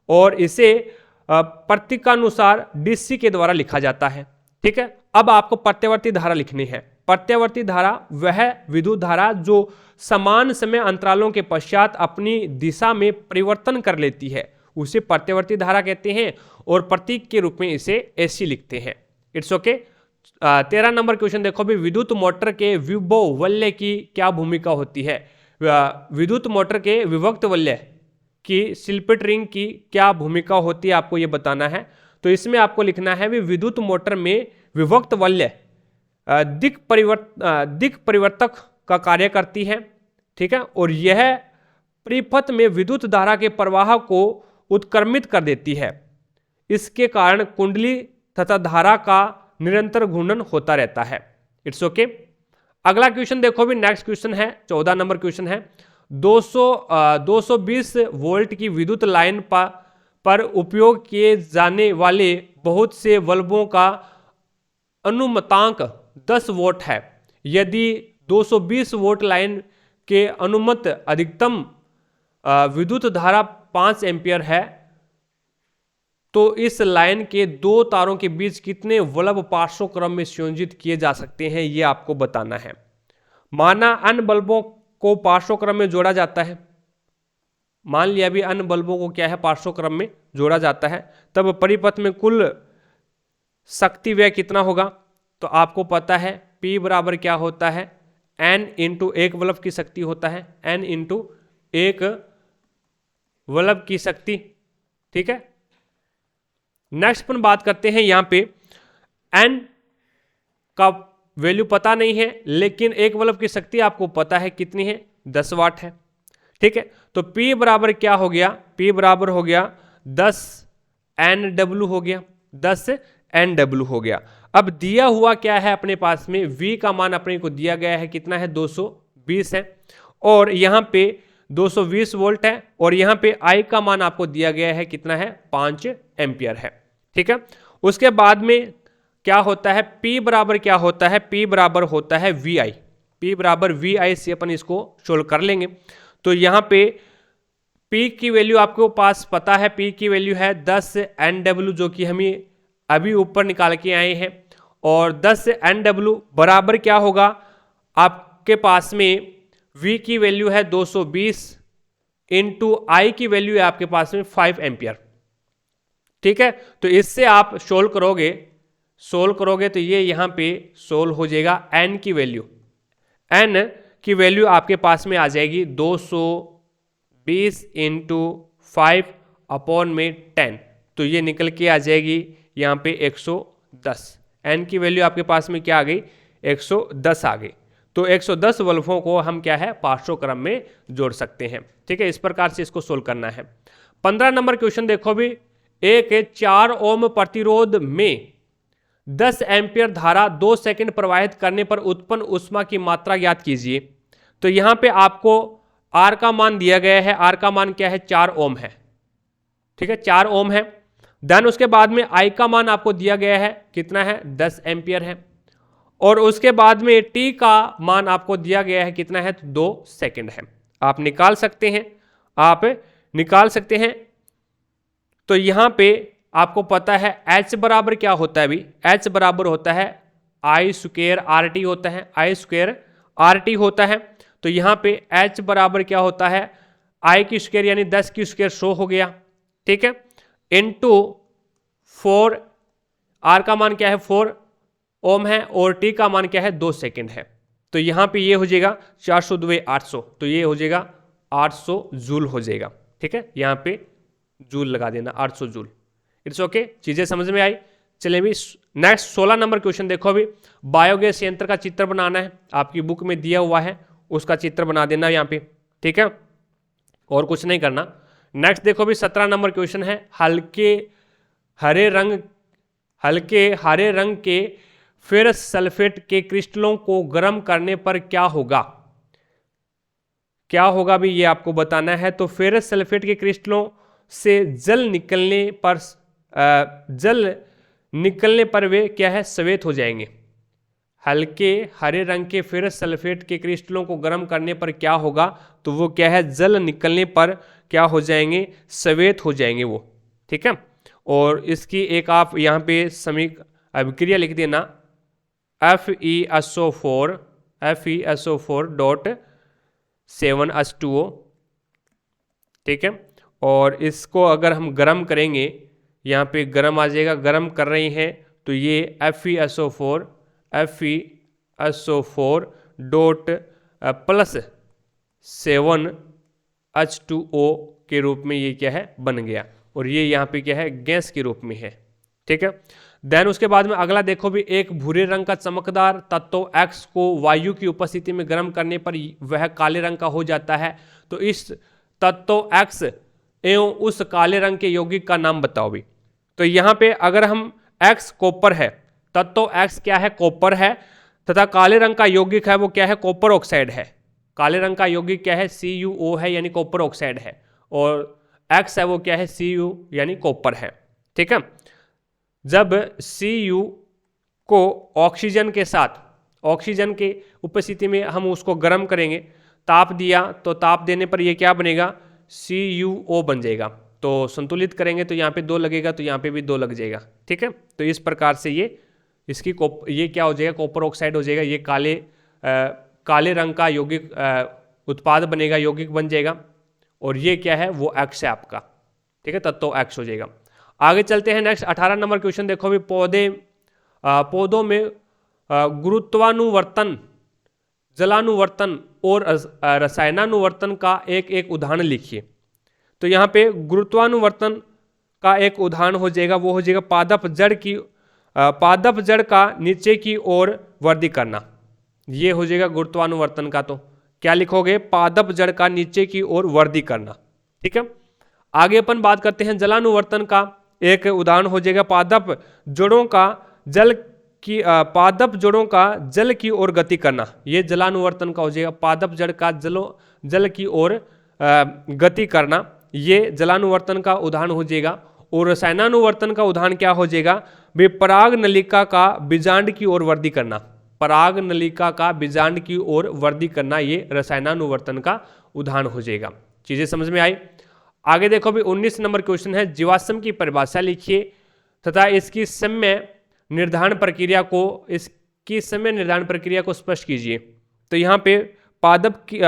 और इसे प्रतीकानुसार डीसी के द्वारा लिखा जाता है, ठीक है। अब आपको प्रत्यावर्ती धारा लिखनी है। प्रत्यावर्ती धारा वह विद्युत धारा जो समान समय अंतरालों के पश्चात अपनी दिशा में परिवर्तन कर लेती है उसे प्रत्यावर्ती धारा कहते हैं, और प्रतीक के रूप में इसे एसी लिखते हैं। It's okay. 13 नंबर क्वेश्चन देखो भी, विद्युत मोटर के विभव वलय की क्या भूमिका होती है। विद्युत मोटर के विभक्त वलय की स्लिपिट रिंग की क्या भूमिका होती है, आपको ये बताना है। तो इसमें आपको लिखना है भी विद्युत मोटर में विभक्त वलय दिक परिवर्तक का कार्य करती है, ठीक है, और यह परिपथ में विद्युत धारा के प्रवाह को उत्क्रमित कर देती है। इसके कारण कुंडली तथा धारा का निरंतर घूर्णन होता रहता है। It's okay. अगला क्वेश्चन देखो भी, नेक्स्ट क्वेश्चन है 14 नंबर क्वेश्चन है 220 वोल्ट की विद्युत लाइन पर उपयोग किए जाने वाले बहुत से बल्बों का अनुमतांक 10 वोल्ट है। यदि 220 वोल्ट लाइन के अनुमत अधिकतम विद्युत धारा 5 एम्पियर है तो इस लाइन के दो तारों के बीच कितने बल्ब पार्श्व क्रम में संयोजित किए जा सकते हैं, ये आपको बताना है। माना अन्य बल्बों को पार्श्व क्रम में जोड़ा जाता है, मान लिया भी अन्य बल्बों को क्या है पार्श्व क्रम में जोड़ा जाता है, तब परिपथ में कुल शक्ति व्यय कितना होगा। तो आपको पता है P बराबर क्या होता है, N इंटू एक बल्ब की शक्ति होता है, N इंटू एक बल्ब की शक्ति, ठीक है। नेक्स्ट पर बात करते हैं, यहां पे N का वैल्यू पता नहीं है लेकिन एक बल्ब की शक्ति आपको पता है कितनी है, 10 वाट है, ठीक है। तो P बराबर क्या हो गया, P बराबर हो गया 10 NW हो गया, 10 NW हो गया। अब दिया हुआ क्या है अपने पास में, V का मान अपने को दिया गया है कितना है, 220 है, और यहाँ पे 220 वोल्ट है, और यहाँ पे I का मान आपको दिया गया है कितना है, 5 एम्पियर है, ठीक है। उसके बाद में क्या होता है, P बराबर क्या होता है, P बराबर होता है VI, P बराबर VI से अपन इसको सोल्व कर लेंगे। तो यहाँ पे P की वैल्यू आपको पास पता है, P की वैल्यू है 10 NW जो कि हमें अभी ऊपर निकाल के आए हैं, और 10 NW बराबर क्या होगा, आपके पास में V की वैल्यू है 220 इंटू I की वैल्यू है आपके पास में 5 एम्पियर। ठीक है, तो इससे आप सोल्व करोगे तो ये यहाँ पे सोल्व हो जाएगा। N की वैल्यू आपके पास में आ जाएगी 220 इंटू 5 अपॉन में 10, तो ये निकल के आ जाएगी यहाँ पे 110। N की वैल्यू आपके पास में क्या आ गई, 110 आ गई। तो 110 वल्फों को हम क्या है, पार्श्व क्रम में जोड़ सकते हैं। ठीक है, इस प्रकार से इसको सोल्व करना है। 15 नंबर क्वेश्चन देखो भी, एक 4 ओम प्रतिरोध में 10 एम्पियर धारा 2 सेकंड प्रवाहित करने पर उत्पन्न ऊष्मा की मात्रा ज्ञात कीजिए। तो यहां पे आपको R का मान दिया गया है, R का मान क्या है, 4 ओम है। ठीक है, 4 ओम है। देन उसके बाद में I का मान आपको दिया गया है, कितना है, 10 एम्पियर है। और उसके बाद में T का मान आपको दिया गया है, कितना है, 2 सेकंड है। आप निकाल सकते हैं। तो यहां पे आपको पता है H बराबर क्या होता है, अभी H बराबर होता है I स्क्वायर RT होता है, I स्क्वायर RT होता है। तो यहाँ पे H बराबर क्या होता है, I की स्क्वायर यानी 10 की स्क्वायर 100 हो गया। ठीक है, इनटू 4, R का मान क्या है, 4 ओम है, और T का मान क्या है, 2 सेकंड है। तो यहाँ पे ये हो जाएगा 400 2 800, तो ये हो जाएगा 800 जूल हो जाएगा। ठीक है, यहाँ पे जूल लगा देना, 800 जूल। इट्स ओके, चीजें समझ में आई। चलिए अभी नेक्स्ट 16 नंबर क्वेश्चन देखो। अभी बायोगैस यंत्र का चित्र बनाना है, आपकी बुक में दिया हुआ है, उसका चित्र बना देना यहाँ पे। ठीक है, और कुछ नहीं करना। नेक्स्ट देखो भी 17 नंबर क्वेश्चन है, हल्के हरे रंग के फेरस सल्फेट के क्रिस्टलों को गर्म करने पर क्या होगा भी ये आपको बताना है। तो फेरस सल्फेट के क्रिस्टलों से जल निकलने पर वे क्या है, श्वेत हो जाएंगे। हल्के हरे रंग के फेरस सल्फेट के क्रिस्टलों को गर्म करने पर क्या होगा, तो वो क्या है, जल निकलने पर क्या हो जाएंगे, श्वेत हो जाएंगे वो। ठीक है, और इसकी एक आप यहाँ पे अभिक्रिया लिख देना, FeSO4.7H2O। ठीक है, और इसको अगर हम गर्म करेंगे, यहाँ पे गर्म आ जाएगा, गर्म कर रही हैं तो ये FeSO4+7H2O के रूप में ये क्या है, बन गया, और ये यहाँ पे क्या है, गैस के रूप में है। ठीक है, देन उसके बाद में अगला देखो भी, एक भूरे रंग का चमकदार तत्व X को वायु की उपस्थिति में गर्म करने पर वह काले रंग का हो जाता है। तो इस तत्व X एवं उस काले रंग के यौगिक का नाम बताओ भी। तो यहाँ पे अगर हम X कॉपर है, तत्व X क्या है, कॉपर है, तथा काले रंग का यौगिक है वो क्या है, कॉपर ऑक्साइड है। काले रंग का यौगिक क्या है, CuO है, यानी कॉपर ऑक्साइड है, और X है वो क्या है, Cu यानी कॉपर है। ठीक है, जब Cu को ऑक्सीजन के उपस्थिति में हम उसको गर्म करेंगे, ताप दिया, तो ताप देने पर ये क्या बनेगा, CuO बन जाएगा। तो संतुलित करेंगे तो यहाँ पे 2 लगेगा, तो यहाँ पे भी 2 लग जाएगा। ठीक है, तो इस प्रकार से ये क्या हो जाएगा, कॉपर ऑक्साइड हो जाएगा। ये काले रंग का यौगिक उत्पाद बनेगा, यौगिक बन जाएगा, और ये क्या है, वो X है आपका। ठीक है, तत्व X हो जाएगा। आगे चलते हैं नेक्स्ट 18 नंबर क्वेश्चन देखो भी, पौधों में गुरुत्वानुवर्तन, जलानुवर्तन और रसायनानुवर्तन का एक उदाहरण लिखिए। तो यहाँ पे गुरुत्वानुवर्तन का एक उदाहरण हो जाएगा, वो हो जाएगा पादप जड़ का नीचे की ओर वृद्धि करना। ये हो जाएगा गुरुत्वानुवर्तन का। तो क्या लिखोगे, पादप जड़ का नीचे की ओर वृद्धि करना। ठीक है, आगे अपन बात करते हैं जलानुवर्तन का। एक उदाहरण हो जाएगा पादप जड़ों का जल की ओर गति करना। ये जलानुवर्तन का हो जाएगा, पादप जड़ का जल की ओर गति करना, ये जलानुवर्तन का उदाहरण हो जाएगा। और रसायनानुवर्तन का उदाहरण क्या हो जाएगा, वे पराग नलिका का बीजांड की ओर वृद्धि करना, पराग नलिका का बीजांड की ओर वृद्धि करना, ये रसायनानुवर्तन का उदाहरण हो जाएगा। चीजें समझ में आई। आगे देखो भी 19 नंबर क्वेश्चन है, जीवाश्म की परिभाषा लिखिए तथा इसकी समय निर्धारण प्रक्रिया को स्पष्ट कीजिए। तो यहाँ पे पादप की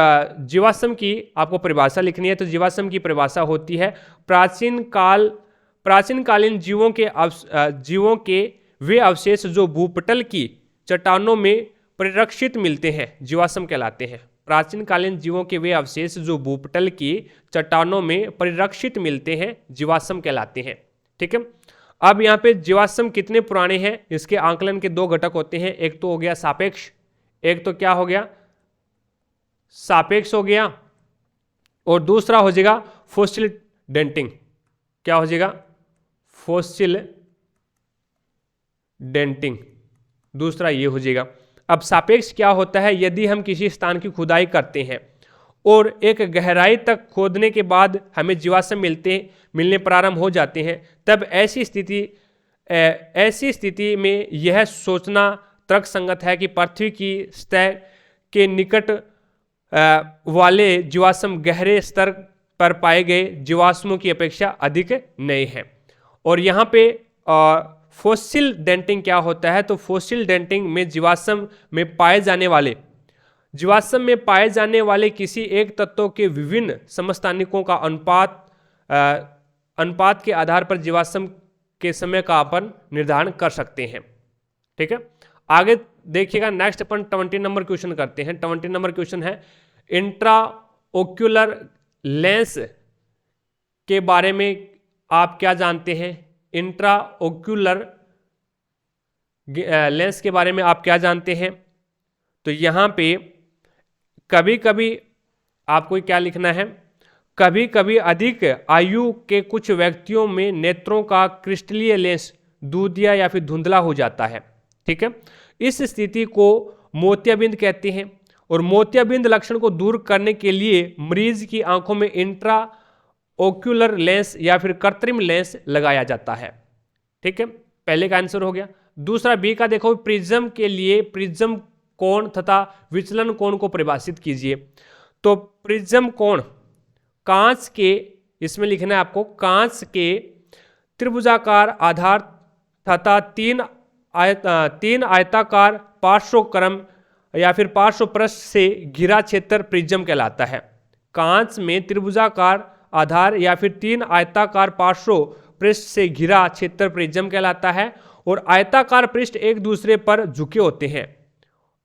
जीवाश्म की आपको परिभाषा लिखनी है। तो जीवाश्म की परिभाषा होती है प्राचीनकालीन जीवों के वे अवशेष जो भूपटल की चट्टानों में परिरक्षित मिलते हैं, जीवाश्म कहलाते हैं। प्राचीनकालीन जीवों के वे अवशेष जो भूपटल की चट्टानों में परिरक्षित मिलते हैं, जीवाश्म कहलाते हैं। ठीक है। अब यहाँ पे जीवाश्म कितने पुराने हैं, इसके आंकलन के दो घटक होते हैं। एक तो हो गया सापेक्ष, एक तो क्या हो गया, सापेक्ष हो गया, और दूसरा हो जाएगा फॉसिल डेंटिंग। क्या हो जाएगा, फॉसिल डेंटिंग, दूसरा ये हो जाएगा। अब सापेक्ष क्या होता है, यदि हम किसी स्थान की खुदाई करते हैं और एक गहराई तक खोदने के बाद हमें जीवाश्म मिलने प्रारंभ हो जाते हैं, तब ऐसी स्थिति में यह सोचना तर्कसंगत है कि पृथ्वी की सतह के निकट वाले जीवाश्म गहरे स्तर पर पाए गए जीवाश्मों की अपेक्षा अधिक नए हैं। और यहाँ पे फॉसिल डेंटिंग क्या होता है, तो फॉसिल डेंटिंग में जीवाश्म में पाए जाने वाले किसी एक तत्व के विभिन्न समस्थानिकों का अनुपात के आधार पर जीवाश्म के समय का अपन निर्धारण कर सकते हैं। ठीक है। आगे देखिएगा, नेक्स्ट अपन 20 नंबर क्वेश्चन करते हैं। 20 नंबर क्वेश्चन है, इंट्राओक्यूलर लेंस के बारे में आप क्या जानते हैं। इंट्राओक्यूलर लेंस के बारे में आप क्या जानते हैं। तो यहाँ पे कभी कभी आपको क्या लिखना है, कभी कभी अधिक आयु के कुछ व्यक्तियों में नेत्रों का क्रिस्टलीय लेंस दूधिया या फिर धुंधला हो जाता है। ठीक है। इस स्थिति को मोतियाबिंद कहते हैं, और मोतियाबिंद लक्षण को दूर करने के लिए मरीज की आंखों में इंट्रा ओक्यूलर लेंस या फिर कृत्रिम लेंस लगाया जाता है। ठीक है, पहले का आंसर हो गया। दूसरा बी का देखो, प्रिज्म के लिए प्रिज्म कोण तथा विचलन कोण को परिभाषित कीजिए। तो प्रिज्म कोण कांच के, इसमें लिखना है आपको, कांच के त्रिभुजाकार आधार तथा तीन आयताकार पार्श्वक्रम या फिर पार्श्वपृष्ठ से घिरा क्षेत्र प्रिज्म कहलाता है। कांच में त्रिभुजाकार आधार या फिर तीन आयताकार पार्श्व पृष्ठ से घिरा क्षेत्र प्रिज्म कहलाता है, और आयताकार पृष्ठ एक दूसरे पर झुके होते हैं।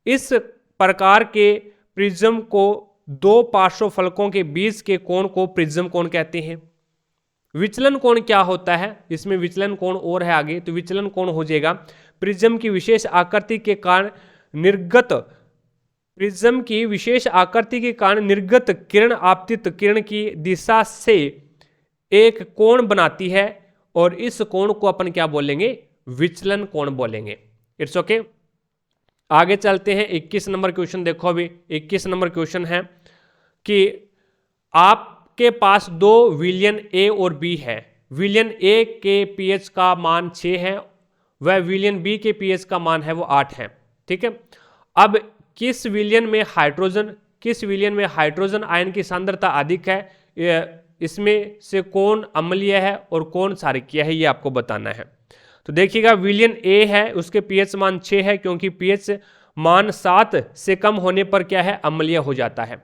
इस प्रकार के प्रिज्म को दो पार्श्व फलकों के बीच के कोण को प्रिज्म कोण कहते हैं। विचलन कोण क्या होता है, इसमें विचलन कोण और है आगे, तो विचलन कोण हो जाएगा प्रिज्म की विशेष आकृति के कारण निर्गत किरण आपतित किरण की दिशा से एक कोण बनाती है, और इस कोण को अपन क्या बोलेंगे, विचलन कोण बोलेंगे। It's okay. आगे चलते हैं, 21 नंबर क्वेश्चन देखो। अभी 21 नंबर क्वेश्चन है कि आपके पास दो विलयन ए और बी है। विलयन ए के पीएच का मान 6 है, वह विलयन बी के पीएच का मान है वो 8 है। ठीक है। अब किस विलयन में हाइड्रोजन आयन की सांद्रता अधिक है, इसमें से कौन अम्लीय है और कौन क्षारकीय है, ये आपको बताना है। तो देखिएगा, विलयन ए है, उसके पीएच मान 6 है, क्योंकि पीएच मान 7 से कम होने पर क्या है, अम्लीय हो जाता है।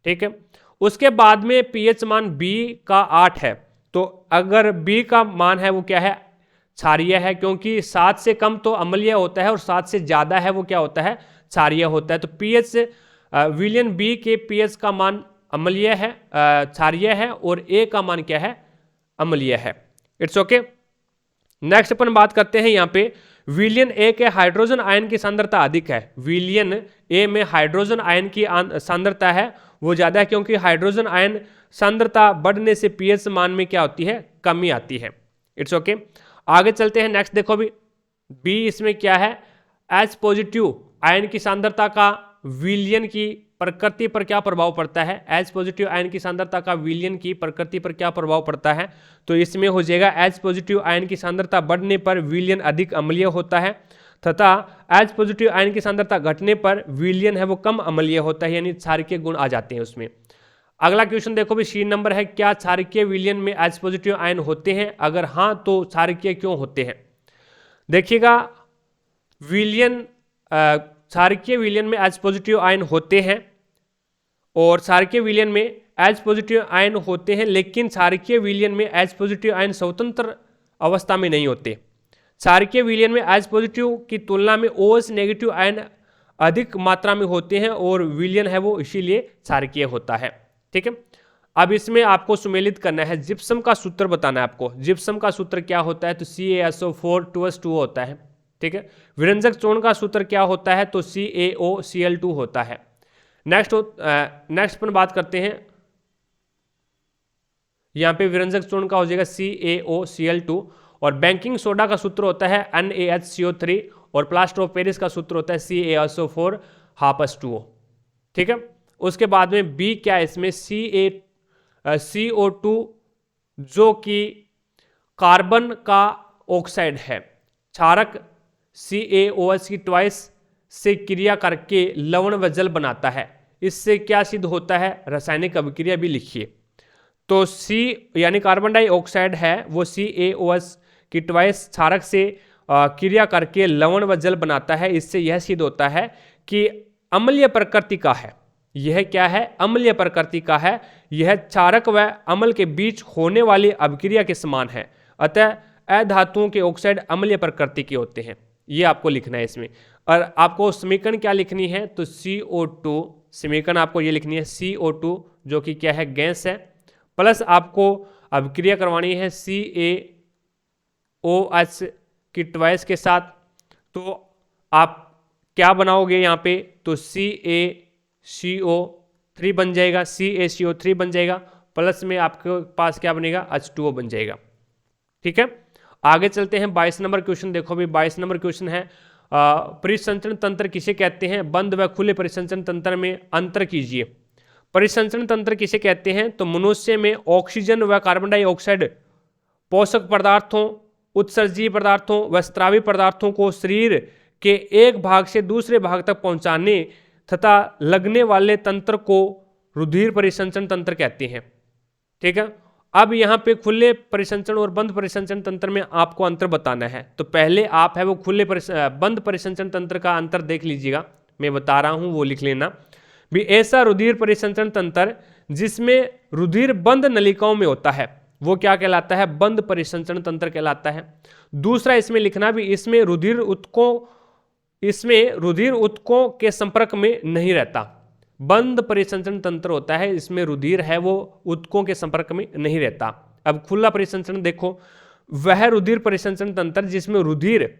ठीक है। उसके बाद में पीएच मान बी का 8 है, तो अगर बी का मान है वो क्या है, क्षारीय है, क्योंकि 7 से कम तो अम्लीय होता है और 7 से ज़्यादा है वो क्या होता है, क्षारीय होता है। तो पीएच विलयन बी के पीएच का मान अम्लीय है, क्षारीय है, और ए का मान क्या है, अम्लीय है। It's okay. नेक्स्ट अपन बात करते हैं यहाँ पे, विलयन ए के हाइड्रोजन आयन की सांद्रता अधिक है। विलयन ए में हाइड्रोजन आयन की सांद्रता है वो ज़्यादा है, क्योंकि हाइड्रोजन आयन सांद्रता बढ़ने से पीएच मान में क्या होती है, कमी आती है। It's okay. आगे चलते हैं, नेक्स्ट देखो भी, बी इसमें क्या है, एच पॉजिटिव आयन की सांद्रता का विलयन की प्रकृति पर क्या प्रभाव पड़ता है, एच पॉजिटिव आयन की सांद्रता का विलयन की प्रकृति पर क्या प्रभाव पड़ता है, तो इसमें हो जाएगा एच पॉजिटिव आयन की सांद्रता बढ़ने पर विलयन अधिक अम्लीय होता है तथा एच पॉजिटिव आयन की सांद्रता घटने पर विलयन है वो कम अम्लीय होता है, यानी क्षारकीय गुण आ जाते हैं उसमें। अगला क्वेश्चन देखो भी, सी नंबर है, क्या क्षारकीय विलयन में एच पॉजिटिव आयन होते हैं, अगर हाँ तो क्षारकीय क्यों होते हैं। देखिएगा विलयन क्षारकीय विलयन में एच पॉजिटिव आयन होते हैं और क्षारकीय विलयन में एच पॉजिटिव आयन होते हैं, लेकिन क्षारकीय विलयन में एच पॉजिटिव आयन स्वतंत्र अवस्था में नहीं होते। क्षारकीय विलयन में एच पॉजिटिव की तुलना में OH नेगेटिव आयन अधिक मात्रा में होते हैं और विलयन है वो इसीलिए क्षारकीय होता है। ठीक है, अब इसमें आपको सुमेलित करना है, जिप्सम का सूत्र बताना है आपको। जिप्सम का सूत्र क्या होता है, तो CaSO4 2S2O होता है। ठीक है, विरंजक चूर्ण का सूत्र क्या होता है, तो CaOCl2 होता है। नेक्स्ट पर बात करते हैं, यहाँ पे विरंजक चूर्ण का हो जाएगा CaOCl2 और बेकिंग सोडा का सूत्र होता है NaHCO3 और प्लास्टर ऑफ पेरिस का सूत्र होता है CaSO4 2H2O। ठीक है, उसके बाद में बी क्या है इसमें, CO2 जो कि कार्बन का ऑक्साइड है, क्षारक CaOH की ट्वाइस से क्रिया करके लवण व जल बनाता है। इससे क्या सिद्ध होता है, रासायनिक अभिक्रिया भी लिखिए। तो C यानी कार्बन डाइऑक्साइड है वो CaOH की ट्वाइस क्षारक से क्रिया करके लवण व जल बनाता है। इससे यह सिद्ध होता है कि अम्लीय प्रकृति का है। यह क्या है, अम्लीय प्रकृति का है। यह क्षारक व अम्ल के बीच होने वाली अभिक्रिया के समान है। अतः अधातुओं के ऑक्साइड अम्लीय प्रकृति के होते हैं। ये आपको लिखना है इसमें। और आपको समीकरण क्या लिखनी है, तो CO2 समीकरण आपको ये लिखनी है, CO2 जो कि क्या है, गैस है, प्लस आपको अभिक्रिया करवानी है CaOH की ट्वाइस के साथ। तो आप क्या बनाओगे यहाँ पे, तो CaCO3 बन जाएगा, CaCO3 बन जाएगा, प्लस में आपके पास क्या बनेगा, H2O बन जाएगा। ठीक है, आगे चलते हैं 22 नंबर क्वेश्चन। देखो भी 22 नंबर क्वेश्चन है, परिसंचरण तंत्र किसे कहते हैं, बंद व खुले परिसंचरण तंत्र में अंतर कीजिए। परिसंचरण तंत्र किसे कहते हैं, तो मनुष्य में ऑक्सीजन व कार्बन डाइऑक्साइड पोषक पदार्थों, उत्सर्जीय पदार्थों व स्रावी पदार्थों को शरीर के एक भाग से दूसरे भाग तक पहुंचाने तथा लगने वाले तंत्र को रुधिर परिसंचरण तंत्र कहते हैं। ठीक है, अब यहाँ पे खुले परिसंचरण और बंद परिसंचरण तंत्र में आपको अंतर बताना है। तो पहले आप है वो बंद परिसंचरण तंत्र का अंतर देख लीजिएगा, मैं बता रहा हूँ वो लिख लेना भी। ऐसा रुधिर परिसंचरण तंत्र जिसमें रुधिर बंद नलिकाओं में होता है वो क्या कहलाता है, बंद परिसंचरण तंत्र कहलाता है। दूसरा इसमें लिखना भी, इसमें रुधिर ऊतकों के संपर्क में नहीं रहता। बंद परिसंचरण तंत्र होता है, इसमें रुधिर है वो ऊतकों के संपर्क में नहीं रहता। अब खुला परिसंचरण देखो, वह रुधिर परिसंचरण तंत्र जिसमें रुधिर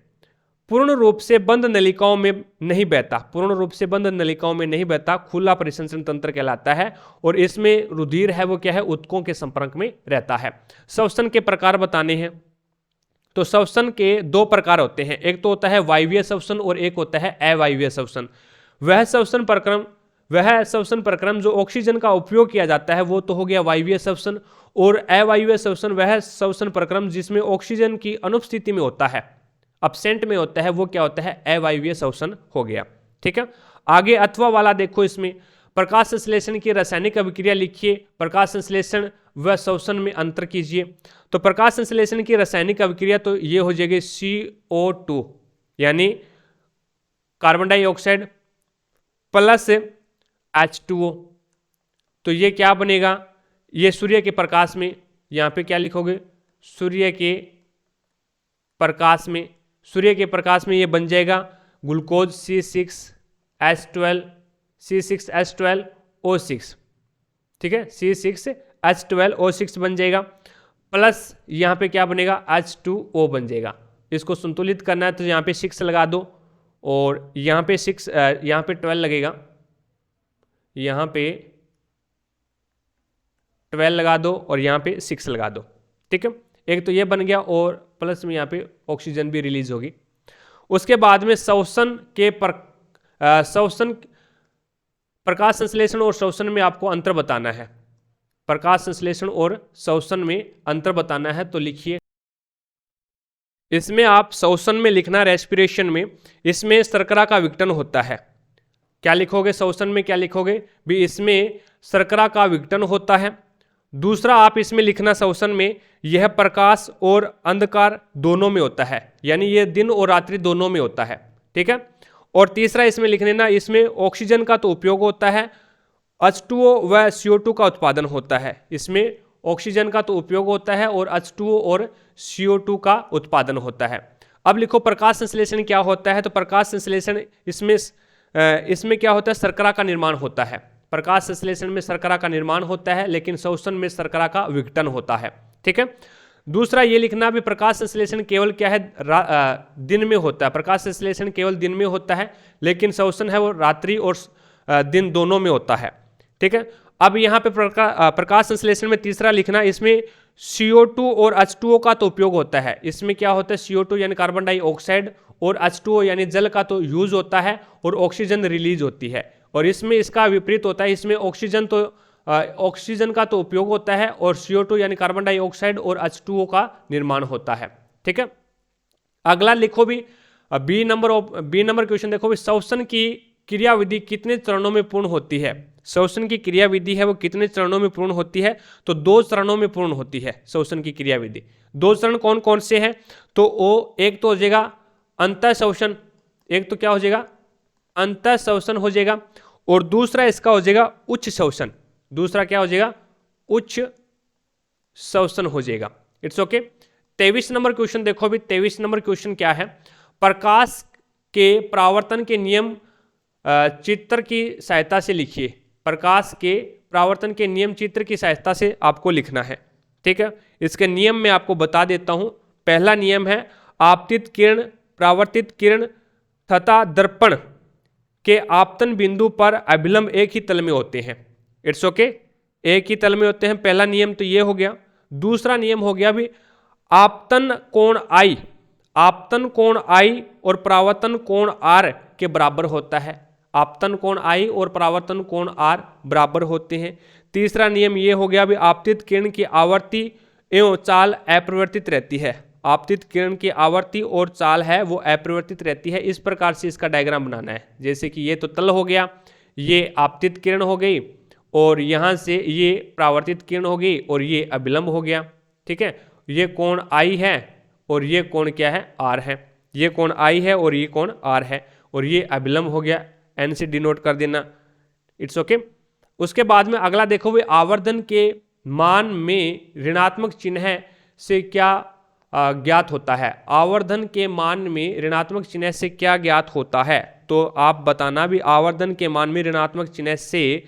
पूर्ण रूप से बंद नलिकाओं में नहीं बहता, पूर्ण रूप से बंद नलिकाओं में नहीं बहता, खुला परिसंचरण तंत्र कहलाता है। और इसमें रुधिर है वो क्या है, ऊतकों के संपर्क में रहता है। श्वसन के प्रकार बताने हैं, तो श्वसन के दो प्रकार होते हैं, एक तो होता है वायवीय श्वसन और एक होता है अवायवीय श्वसन। वह श्वसन प्रक्रम जो ऑक्सीजन का उपयोग किया जाता है वो तो हो गया वायवीय श्वसन, और अवायवीय श्वसन वह श्वसन प्रक्रम जिसमें ऑक्सीजन की अनुपस्थिति में होता है, अब्सेंट में होता है, वो क्या होता है, अवायवीय श्वसन हो गया। ठीक है, आगे अथवा वाला देखो, इसमें प्रकाश संश्लेषण की रासायनिक अभिक्रिया लिखिए, प्रकाश संश्लेषण व श्वसन में अंतर कीजिए। तो प्रकाश संश्लेषण की रासायनिक अभिक्रिया तो ये हो जाएगी CO2 यानी कार्बन डाइऑक्साइड प्लस H2O। तो ये क्या बनेगा, ये सूर्य के प्रकाश में, यहाँ पे क्या लिखोगे, सूर्य के प्रकाश में ये बन जाएगा ग्लूकोज C6H12O6। ठीक है, C6H12O6 बन जाएगा, प्लस यहाँ पे क्या बनेगा, H2O बन जाएगा। इसको संतुलित करना है तो यहाँ पे 6 लगा दो और यहाँ पे 12 लगेगा, यहाँ पे 12 लगा दो और यहाँ पे 6 लगा दो। ठीक है, एक तो ये बन गया और प्लस में यहाँ पे ऑक्सीजन भी रिलीज होगी। उसके बाद में श्वसन प्रकाश संश्लेषण और शोषण में आपको अंतर बताना है, प्रकाश संश्लेषण और शोषण में अंतर बताना है। तो लिखिए, इसमें आप शोषण में लिखना रेस्पिरेशन में, इसमें शर्करा का विघटन होता है। क्या लिखोगे शोषण में, क्या लिखोगे भी, इसमें शर्करा का विघटन होता है। दूसरा आप इसमें लिखना शोषण में, यह प्रकाश और अंधकार दोनों में होता है, यानी यह दिन और रात्रि दोनों में होता है, ठीक है। और तीसरा इसमें लिख लेना, इसमें ऑक्सीजन का तो उपयोग होता है, H2O व CO2 का उत्पादन होता है। इसमें ऑक्सीजन का तो उपयोग होता है और H2O और CO2 का उत्पादन होता है। अब लिखो प्रकाश संश्लेषण क्या होता है। तो प्रकाश संश्लेषण इसमें क्या होता है, शर्करा का निर्माण होता है। प्रकाश संश्लेषण में शर्करा का निर्माण होता है, लेकिन शोषण में शर्करा का विघटन होता है, ठीक है। दूसरा ये लिखना भी, प्रकाश संश्लेषण केवल क्या है, दिन में होता है। प्रकाश संश्लेषण केवल दिन में होता है, लेकिन शोषण है वो रात्रि और दिन दोनों में होता है, ठीक है। अब यहाँ पे प्रकाश संश्लेषण में तीसरा लिखना, इसमें CO2 और H2O का तो उपयोग होता है। इसमें क्या होता है, CO2 यानी कार्बन डाइऑक्साइड और H2O यानी जल का तो यूज होता है और ऑक्सीजन रिलीज होती है। और इसमें इसका विपरीत होता है, इसमें ऑक्सीजन का तो उपयोग होता है और CO2 यानी कार्बन डाइऑक्साइड और H2O का निर्माण होता है, ठीक है। अगला लिखो भी, बी नंबर क्वेश्चन देखो भी, शोषण की क्रियाविधि कितने चरणों में पूर्ण होती है। शोषण की क्रियाविधि है वो कितने चरणों में पूर्ण होती है। तो 2 चरणों में पूर्ण होती है शोषण की क्रियाविधि। 2 चरण कौन कौन से हैं, तो वो एक तो हो जाएगा अंतः शोषण, एक तो क्या हो जाएगा, अंतः शोषण हो जाएगा, और दूसरा इसका हो जाएगा उच्च शोषण। दूसरा क्या हो जाएगा, उच्च शोषण हो जाएगा। It's okay. 23 नंबर क्वेश्चन देखो भी, 23 नंबर क्वेश्चन क्या है, प्रकाश के परावर्तन के नियम चित्र की सहायता से लिखिए। प्रकाश के परावर्तन के नियम चित्र की सहायता से आपको लिखना है, ठीक है। इसके नियम मैं आपको बता देता हूं। पहला नियम है, आपतित किरण, परावर्तित किरण तथा दर्पण के आपतन बिंदु पर अभिलंब एक ही तल में होते हैं। इट्स ओके, एक ही तल में होते हैं। पहला नियम तो ये हो गया। दूसरा नियम हो गया भी, आपतन कोण I, आपतन कोण I और परावर्तन कोण R के बराबर होता है। आपतन कोण I और परावर्तन कोण R बराबर होते हैं। तीसरा नियम ये हो गया भी, आपतित किरण की आवर्ती एवं चाल अपरिवर्तित रहती है। आपतित किरण की आवर्ती और चाल है वो अपरिवर्तित रहती है। इस प्रकार से इसका डायग्राम बनाना है। जैसे कि ये तो तल हो गया, ये आपतित किरण हो गई, और यहाँ से ये परावर्तित किरण हो गई, और ये अभिलंब हो गया, ठीक है। ये कोण I है और ये कोण क्या है, R है। ये कोण I है और ये कोण R है, और ये अभिलंब हो गया। N से डिनोट कर देना। It's okay. उसके बाद में अगला देखो, वे आवर्धन के मान में ऋणात्मक चिन्ह से क्या ज्ञात होता है। आवर्धन के मान में ऋणात्मक चिन्ह से क्या ज्ञात होता है। तो आप बताना भी, आवर्धन के मान में ऋणात्मक चिन्ह से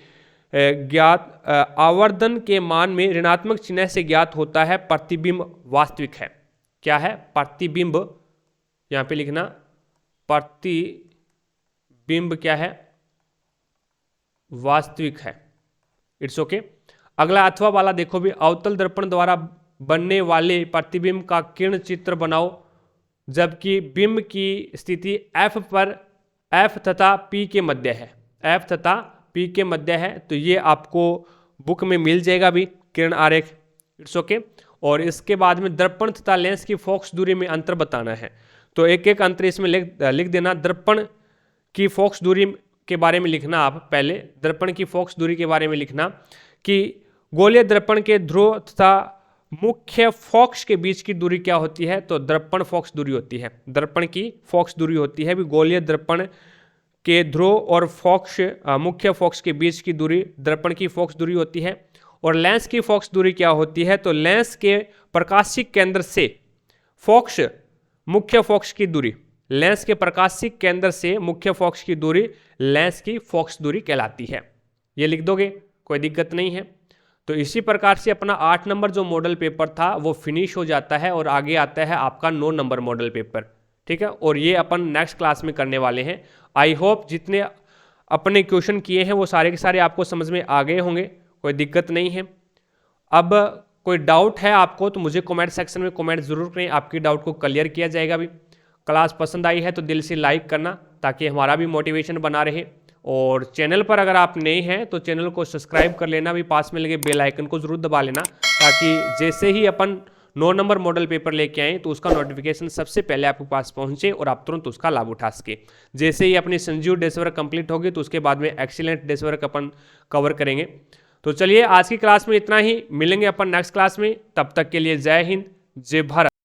ज्ञात, आवर्धन के मान में ऋणात्मक चिन्ह से ज्ञात होता है प्रतिबिंब वास्तविक है। क्या है, प्रतिबिंब, यहाँ पे लिखना, प्रतिबिंब क्या है, वास्तविक है। It's okay. अगला अथवा वाला देखो भी, अवतल दर्पण द्वारा बनने वाले प्रतिबिंब का किरण चित्र बनाओ जबकि बिंब की स्थिति F पर F तथा P के मध्य है। F तथा P के मध्य है। तो ये आपको बुक में मिल जाएगा भी किरण आरेख। It's okay. और इसके बाद में दर्पण तथा लेंस की फोकस दूरी में अंतर बताना है। तो एक एक अंतर इसमें लिख देना। दर्पण की फोकस दूरी के बारे में लिखना। आप पहले दर्पण की फोकस दूरी के बारे में लिखना कि गोलीय दर्पण के ध्रुव तथा मुख्य फोकस के बीच की दूरी क्या होती है। तो दर्पण फोकस दूरी होती है। दर्पण की फोकस दूरी होती है भी गोलीय दर्पण के ध्रुव और फोकस, मुख्य फोकस के बीच की दूरी दर्पण की फोकस दूरी होती है। और लेंस की फोकस दूरी क्या होती है। तो लेंस के प्रकाशिक केंद्र से फोकस, मुख्य फोकस की दूरी, लेंस के प्रकाशिक केंद्र से मुख्य फोकस की दूरी लेंस की फोकस दूरी कहलाती है। ये लिख दोगे, कोई दिक्कत नहीं है। तो इसी प्रकार से अपना 8 नंबर जो मॉडल पेपर था वो फिनिश हो जाता है और आगे आता है आपका 9 नंबर मॉडल पेपर, ठीक है। और ये अपन नेक्स्ट क्लास में करने वाले हैं। आई होप जितने अपने क्वेश्चन किए हैं वो सारे के सारे आपको समझ में आ गए होंगे, कोई दिक्कत नहीं है। अब कोई डाउट है आपको तो मुझे कमेंट सेक्शन में कमेंट जरूर करें, आपकी डाउट को क्लियर किया जाएगा भी। क्लास पसंद आई है तो दिल से लाइक करना ताकि हमारा भी मोटिवेशन बना रहे। और चैनल पर अगर आप नए हैं तो चैनल को सब्सक्राइब कर लेना, भी पास में लगे बेल आइकन को जरूर दबा लेना, ताकि जैसे ही अपन 9 नंबर मॉडल पेपर लेके आए तो उसका नोटिफिकेशन सबसे पहले आपके पास पहुंचे और आप तुरंत उसका लाभ उठा सके। जैसे ही अपनी संजीव डेस्क वर्क कंप्लीट होगी तो उसके बाद में एक्सीलेंट डेस्क वर्क अपन कवर करेंगे। तो चलिए आज की क्लास में इतना ही, मिलेंगे अपन नेक्स्ट क्लास में, तब तक के लिए जय हिंद जय भारत।